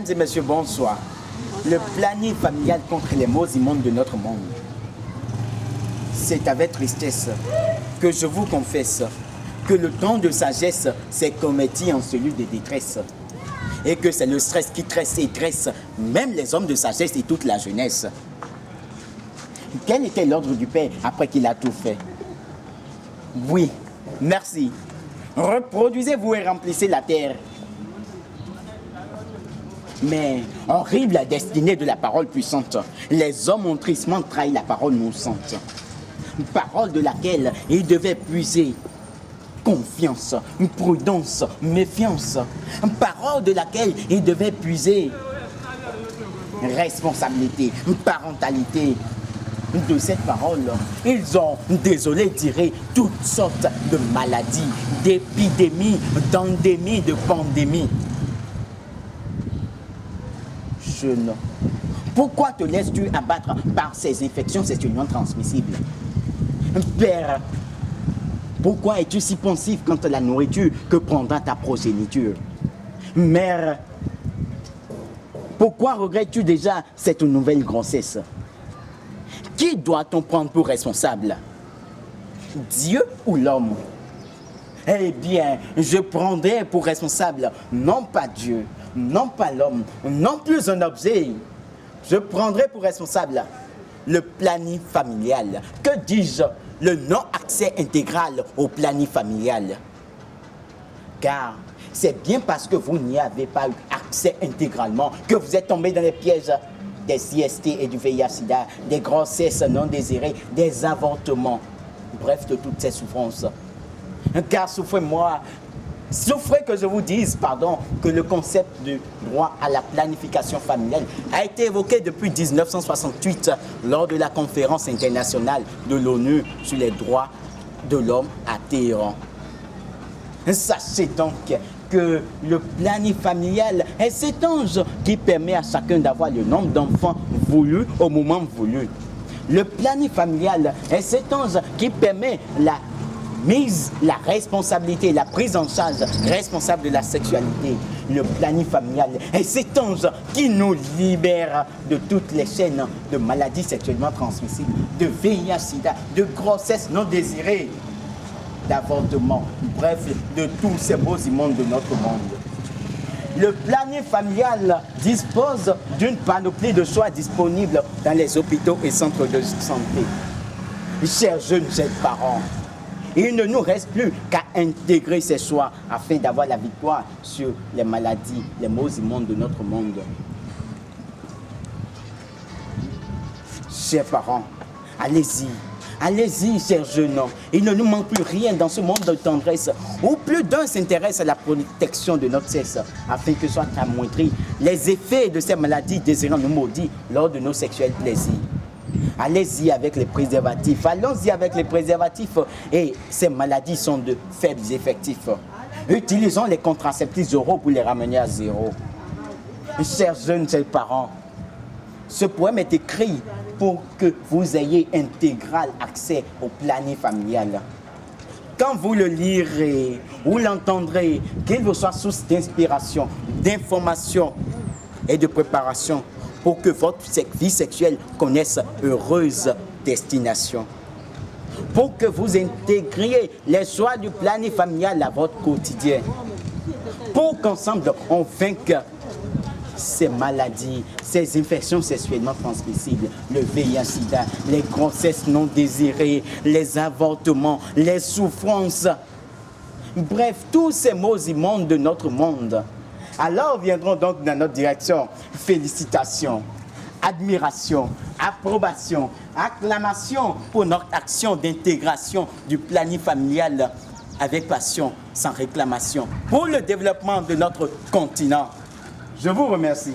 Mesdames et messieurs, bonsoir. Le planning familial contre les maux immondes de notre monde. C'est avec tristesse que je vous confesse que le temps de sagesse s'est converti en celui de détresse. Et que c'est le stress qui tresse et tresse même les hommes de sagesse et toute la jeunesse. Quel était l'ordre du Père après qu'il a tout fait? Oui, merci. Reproduisez-vous et remplissez la terre. Mais, horrible destinée de la parole puissante, les hommes ont tristement trahi la parole innocente. Parole de laquelle ils devaient puiser confiance, prudence, méfiance. Parole de laquelle ils devaient puiser responsabilité, parentalité. De cette parole, ils ont, désolé, tiré toutes sortes de maladies, d'épidémies, d'endémies, de pandémies. Jeune, pourquoi te laisses-tu abattre par ces infections sexuellement transmissibles? Père, pourquoi es-tu si pensif quant à la nourriture que prendra ta progéniture? Mère, pourquoi regrettes-tu déjà cette nouvelle grossesse? Qui doit-on prendre pour responsable? Dieu ou l'homme? Eh bien, je prendrai pour responsable non pas Dieu, non pas l'homme, non plus un objet. Je prendrai pour responsable le planning familial. Que dis-je? Le non-accès intégral au planning familial. Car c'est bien parce que vous n'y avez pas eu accès intégralement que vous êtes tombé dans les pièges des IST et du VIH-Sida, des grossesses non désirées, des avortements, bref, de toutes ces souffrances. Car souffrez-moi, souffrez que je vous dise, pardon, que le concept de droit à la planification familiale a été évoqué depuis 1968 lors de la conférence internationale de l'ONU sur les droits de l'homme à Téhéran. Sachez donc que le planning familial est cet ange qui permet à chacun d'avoir le nombre d'enfants voulu au moment voulu. Le planning familial est cet ange qui permet la responsabilité, la prise en charge responsable de la sexualité. Le planning familial est cet ange qui nous libère de toutes les chaînes de maladies sexuellement transmissibles, de VIH-Sida, de grossesse non désirée, d'avortement, bref, de tous ces beaux immondes de notre monde. Le planning familial dispose d'une panoplie de choix disponibles dans les hôpitaux et centres de santé. Chers jeunes, chers parents, il ne nous reste plus qu'à intégrer ces choix afin d'avoir la victoire sur les maladies, les maux immondes de notre monde. Chers parents, allez-y. Allez-y, chers jeunes, il ne nous manque plus rien dans ce monde de tendresse où plus d'un s'intéresse à la protection de notre sexe afin que soient amoindris les effets de ces maladies désirant nous maudire lors de nos sexuels plaisirs. Allez-y avec les préservatifs, allons-y avec les préservatifs et ces maladies sont de faibles effectifs. Utilisons les contraceptifs oraux pour les ramener à zéro. Chers jeunes, chers parents, ce poème est écrit pour que vous ayez intégral accès au planning familial. Quand vous le lirez ou l'entendrez, qu'il vous soit source d'inspiration, d'information et de préparation pour que votre vie sexuelle connaisse heureuse destination. Pour que vous intégriez les choix du planning familial à votre quotidien. Pour qu'ensemble on vainque ces maladies, ces infections sexuellement transmissibles, le VIH-Sida, les grossesses non désirées, les avortements, les souffrances, bref, tous ces maux immondes de notre monde. Alors viendront donc dans notre direction félicitations, admiration, approbation, acclamation pour notre action d'intégration du planning familial avec passion, sans réclamation, pour le développement de notre continent. Je vous remercie.